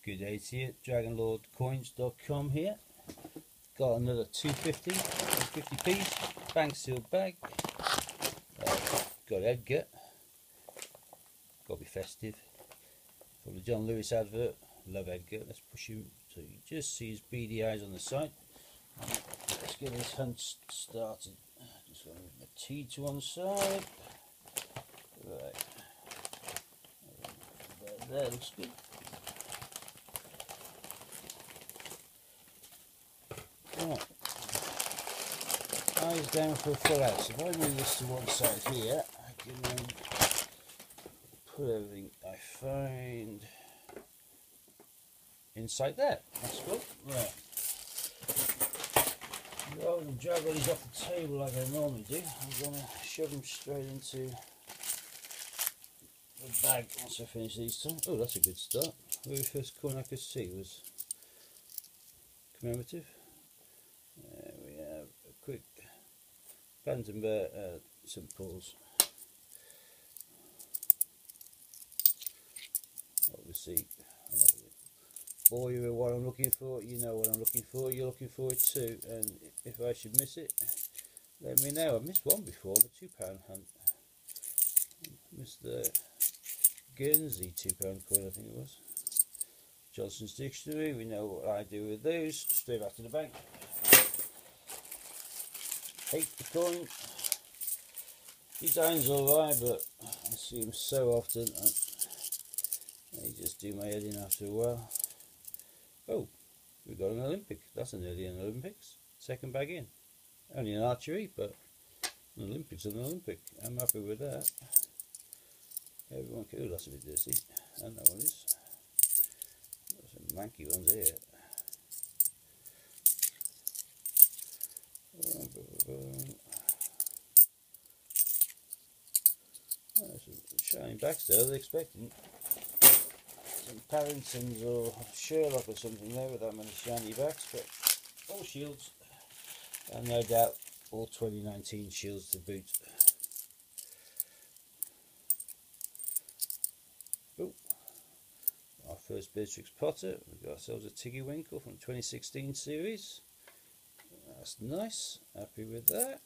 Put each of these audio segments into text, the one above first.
Good day to you, DragonLordCoins.com here. Got another 250 bank sealed bag. Got Edgar, got to be festive. From the John Lewis advert, love Edgar. Let's push him so you just see his beady eyes on the side. Let's get this hunt started. Just going to move my tea to one side. Right, there looks good. Right. Eyes down for a full out. So if I move this to one side here, I can put everything I find inside there. That's good. Right. Rather than drag all these off the table like I normally do, I'm going to shove them straight into the bag once I finish these two. Oh, that's a good start. The very first coin I could see was commemorative. There we have a quick Bantambear St. Paul's. Obviously, I'm not going to bore you with what I'm looking for. You know what I'm looking for. You're looking for it too. And if I should miss it, let me know. I missed one before, the £2 hunt. Missed the Guernsey £2 coin, I think it was. Johnson's Dictionary. We know what I do with those. Straight back to the bank. Hate the coin. Design's alright, but I see them so often and they just do my head in after a while. Oh, we got an Olympic. That's an early in Olympics. Second bag in. Only an archery, but an Olympic's an Olympic. I'm happy with that. Everyone can. Oh, that's a bit dirty. And that one is. There's some manky ones here. Some shining backs there, they're expecting some Parringtons or Sherlock or something there with that many shiny backs, but all shields, and no doubt all 2019 shields to boot. Oh, our first Beatrix Potter, we've got ourselves a Tiggy Winkle from 2016 series. That's nice, happy with that.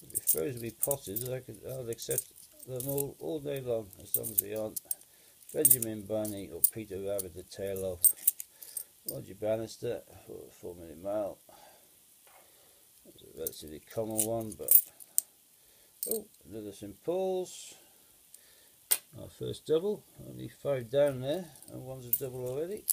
If it throws to be potted, I'll accept them all day long, as long as they aren't Benjamin Bunny or Peter Rabbit, the tail of Roger Bannister for the 4-minute mile. That's a relatively common one, but oh, another St. Paul's. Our first double, only 5 down there, and one's a double already.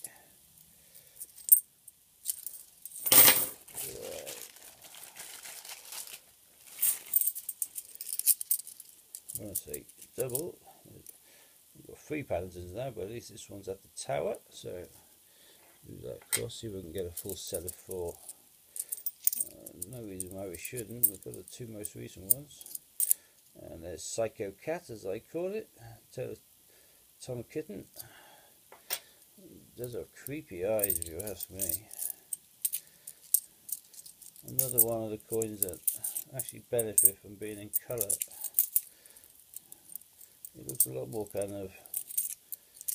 When I say double, we've got 3 Paddingtons now, but at least this one's at the tower, so do that across, see if we can get a full set of 4. No reason why we shouldn't. We've got the 2 most recent ones, and there's Psycho Cat, as I call it, Tom Kitten. Does have creepy eyes, if you ask me. Another one of the coins that actually benefit from being in colour. It looks a lot more kind of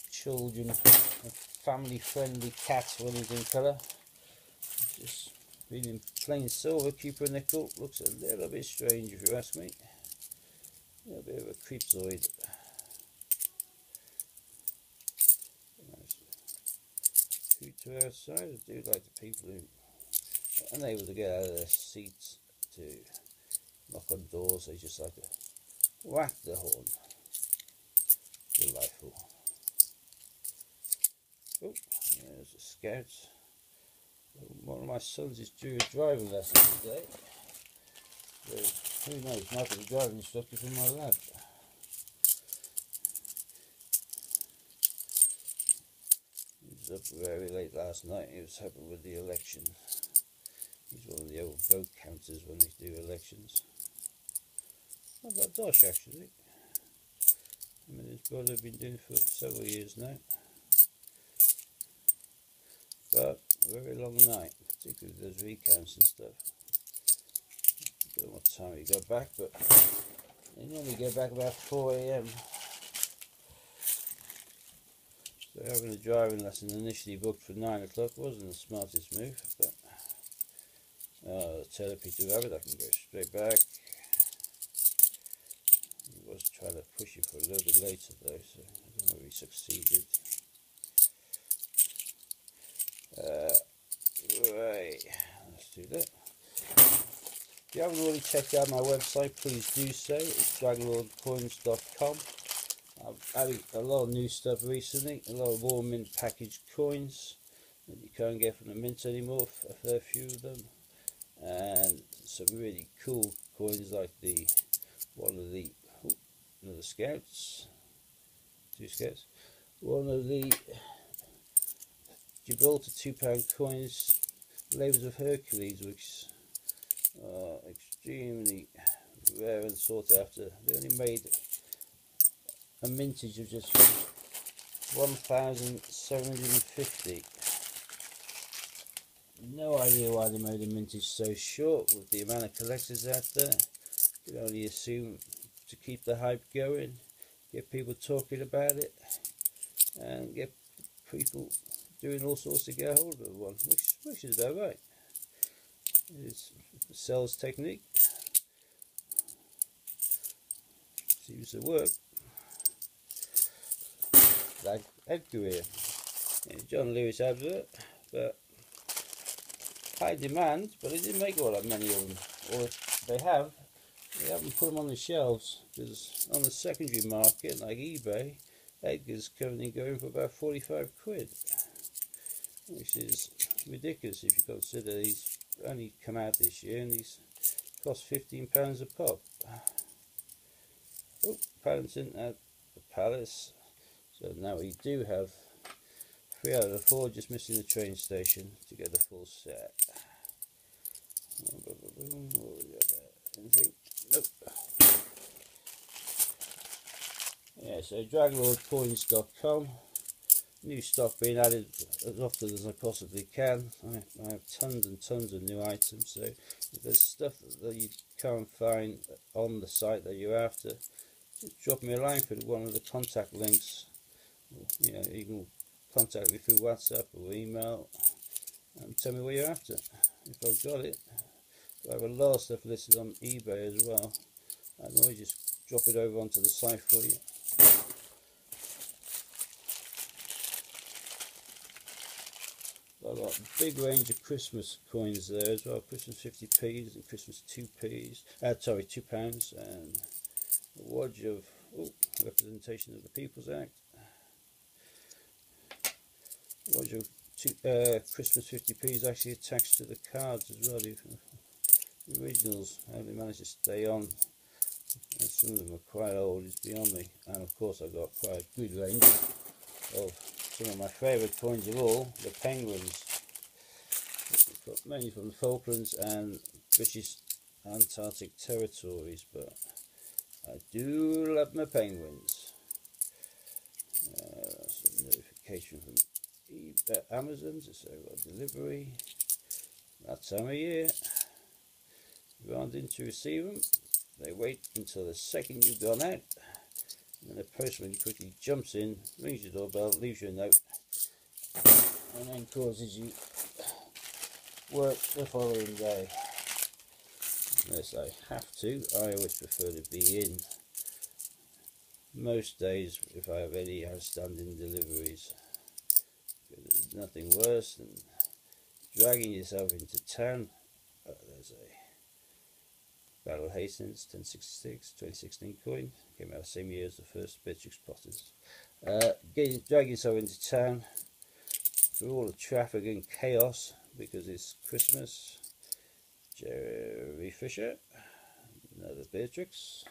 children, family friendly cat when he's in colour. Just being in plain silver, Cupra nickel, looks a little bit strange if you ask me. A little bit of a creepzoid. Nice. Scoot to outside. I do like the people who are unable to get out of their seats to knock on doors. They just like to whack the horn. Delightful. Oh, there's the Scouts. One of my sons is due a driving lesson today. So who knows, might be a driving instructor for my lad. He was up very late last night. He was helping with the election. He's one of the old vote counters when they do elections. Not bad Dosh actually. I mean, his brother have been doing it for several years now, but a very long night, particularly with those recounts and stuff. I don't know what time he got back, but he normally get back about 4 AM. So So having a driving lesson initially booked for 9 o'clock wasn't the smartest move, but the telepeter rabbit, I can go straight back. He was trying to push it for a little bit later though, so I don't know if he succeeded. Right, let's do that. If you haven't already checked out my website, please do so. It's dragonlordcoins.com. I've added a lot of new stuff recently, a lot of all mint packaged coins that you can't get from the mint anymore, a fair few of them, and some really cool coins like one of the scouts, one of the Gibraltar £2 coins, Labours of Hercules, which are extremely rare and sought after. They only made a mintage of just 1,750. No idea why they made a mintage so short with the amount of collectors out there. You can only assume to keep the hype going, get people talking about it, and get people doing all sorts to get hold of one, which is about right. It's a sales technique. Seems to work. Like Edgar here, John Lewis advert, but high demand, but they didn't make all that many of them, or if they haven't put them on the shelves, because on the secondary market like eBay, Edgar's currently going for about 45 quid, which is ridiculous if you consider these only come out this year and these cost £15 a pop. Oh, Paddington at the Palace. So now we do have 3 out of the 4, just missing the train station to get the full set. Anything? Nope. Yeah, so dragonlordcoins.com. New stock being added as often as I possibly can. I have tons and tons of new items, so if there's stuff that you can't find on the site that you're after, just drop me a line for one of the contact links. You know, you can contact me through WhatsApp or email and tell me what you're after. If I've got it, I have a lot of stuff listed on eBay as well. I can always just drop it over onto the site for you. I've got a big range of Christmas coins there as well. Christmas 50p's and Christmas 2p's. Sorry, £2, and a wodge of representation of the People's Act. Wodge of Christmas 50p's actually attached to the cards as well. The originals, how they managed to stay on, and some of them are quite old, is beyond me. And of course I've got quite a good range of some of my favourite coins of all, the penguins, mainly from the Falklands and British Antarctic territories, but I do love my penguins. Some notification from Amazon to say about delivery. That time of year, you aren't in to receive them, they wait until the second you've gone out, and then the postman quickly jumps in, rings your doorbell, leaves you a note, and then causes you work the following day. Unless I have to, I always prefer to be in most days if I have any outstanding deliveries. There's nothing worse than dragging yourself into town. There's a Battle Hastings 1066 2016 coin, came out the same year as the first Beatrix Potters. Drag yourself into town through all the traffic and chaos because it's Christmas. Jerry Fisher, another Beatrix,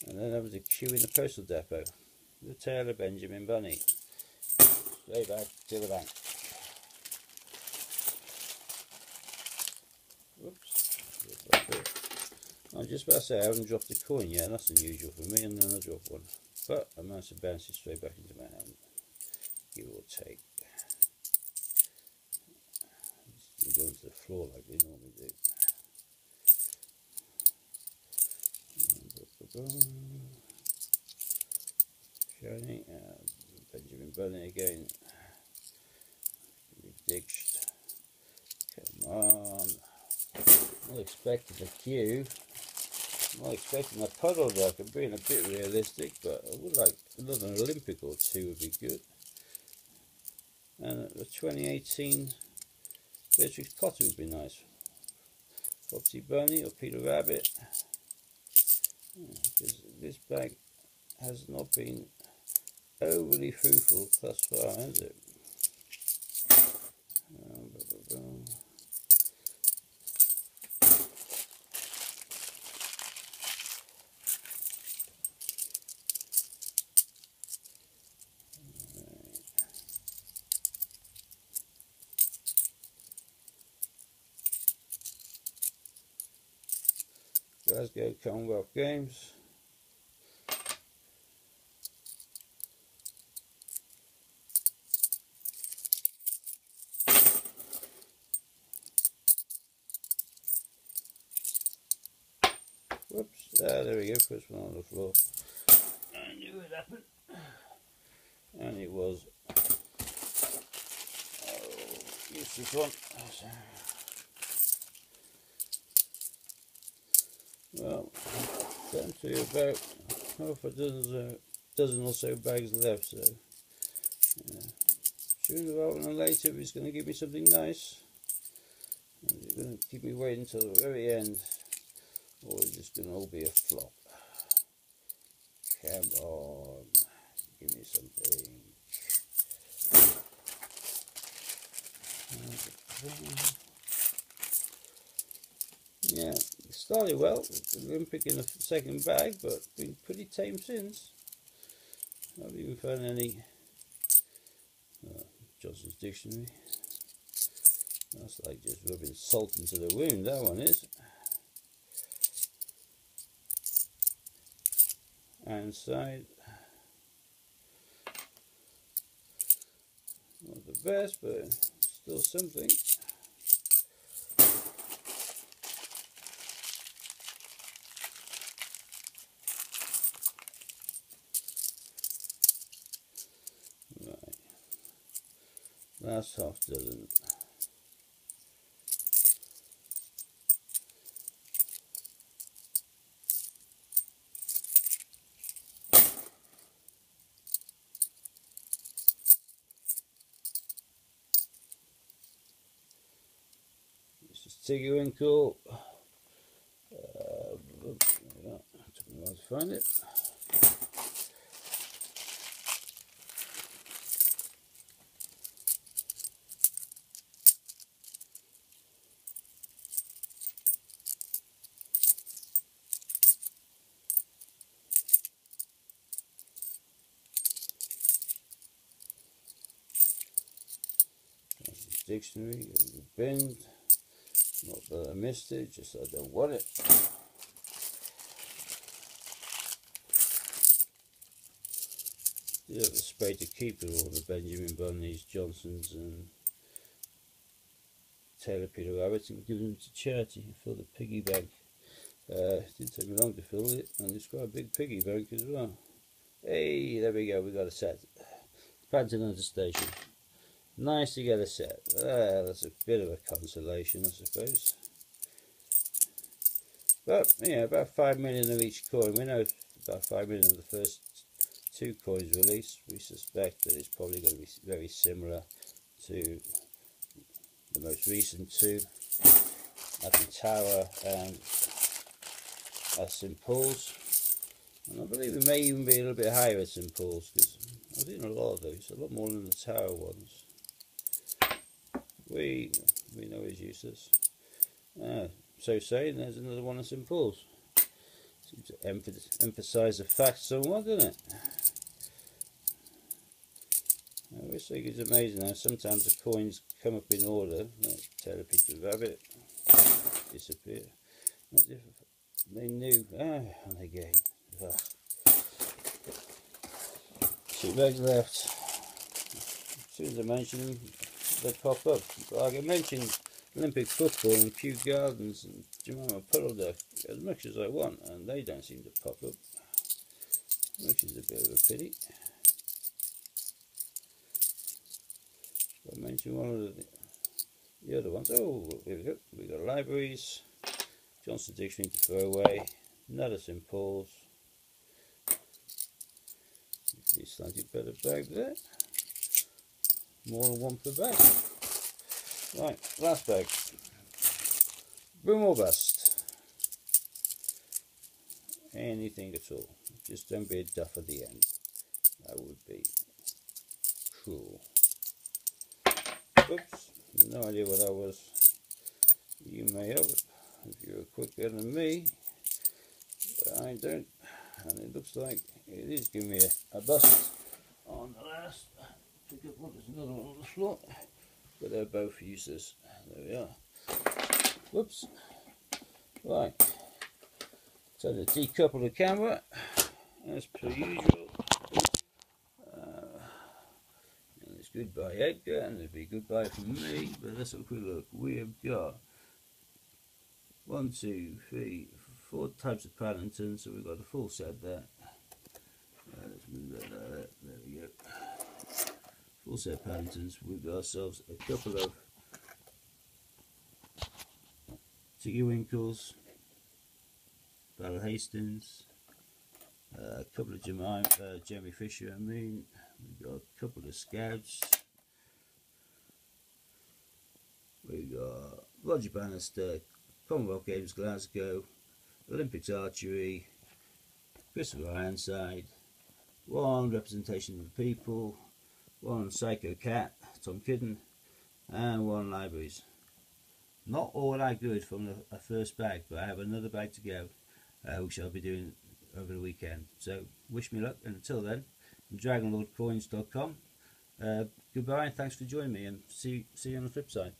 and then having to queue in the postal depot. The tale of Benjamin Bunny. Straight back to the bank. Whoops. I was just about to say I haven't dropped a coin yet, that's unusual for me, and then I dropped one. But I managed to bounce it straight back into my hand. Give or take. Just go into the floor like they normally do. Tony, Benjamin Bunny again. Ditched. Come on. Not expecting a Q. Not expecting a puddle duck. I'm being a bit realistic, but I would like another Olympic or two would be good. And the 2018 Beatrix Potter would be nice. Foxy Bunny or Peter Rabbit. This bag has not been overly fruitful thus far, has it? Glasgow Commonwealth Games. Whoops, there we go, first one on the floor. I knew it happened. And it was, useless one. Well, down to about half a dozen or so bags left, so sooner rather than later it's going to give me something nice. And it's going to keep me waiting until the very end, or it's just going to all be a flop. Come on, give me something. Yeah, it started well, Olympic in the second bag, but been pretty tame since. I haven't even found any Johnson's Dictionary. That's like just rubbing salt into the wound, that one is. And side, not the best, but still something. Right, last half dozen. Tiggy Winkle. Took me a while to find it. Dictionary, bend. Not that I missed it, just I don't want it. Did have a spray to keep with all the Benjamin Bunnies, Johnsons and Taylor Peter Rabbits and give them to charity and fill the piggy bank. It didn't take me long to fill it, and it's quite a big piggy bank as well. Hey, there we go, we got a set. Panton Understation. Nice to get a set. That's a bit of a consolation, I suppose. But, yeah, about 5 million of each coin. We know about 5 million of the first 2 coins released. We suspect that it's probably going to be very similar to the most recent 2. Happy Tower and St. Paul's. And I believe it may even be a little bit higher at St. Paul's, because I've seen a lot of those, a lot more than the Tower ones. We know it's useless. So saying, there's another one of St. Paul's. Seems to emphasise the fact somewhat, doesn't it? I always think it's amazing how sometimes the coins come up in order, like Taylor Peter Rabbit, disappear. They knew, on the game. Ugh. 2 bags left. As soon as I mention them, they pop up. Like I mentioned Olympic football and Kew Gardens and Jemima Puddle Duck as much as I want, and they don't seem to pop up, which is a bit of a pity. I mentioned one of the other ones. Oh, here we go. We got libraries, Johnson Dictionary to throw away, another St. Paul's. Slightly better bag there. More than one per bag. Right, last bag. Boom or bust. Anything at all. Just don't be a duff at the end. That would be cruel. Oops, no idea what that was. You may have, if you're quicker than me. But I don't. And it looks like it is giving me a bust on the last. Pick up one, there's another one on the floor. But they're both useless. There we are. Whoops. Right. So to decouple the camera, as per usual. And it's goodbye Edgar, and it'll be goodbye from me. But let's have a quick look. We have got 1, 2, 3, 4 types of Paddington, so we've got the full set there. Let's move that there. There we go. Full set of Paddingtons. We've got ourselves a couple of Tiggy Winkles, Battle Hastings, a couple of Jeremy Fisher, we've got a couple of Scouts, we've got Roger Bannister, Commonwealth Games Glasgow, Olympics Archery, Christopher Ironside, one Representation of the People, one Psycho Cat, Tom Kidden, and one Libraries. Not all that good from a first bag, but I have another bag to go, which I'll be doing over the weekend. So wish me luck, and until then, from DragonLordCoins.com. Goodbye, and thanks for joining me, and see you on the flip side.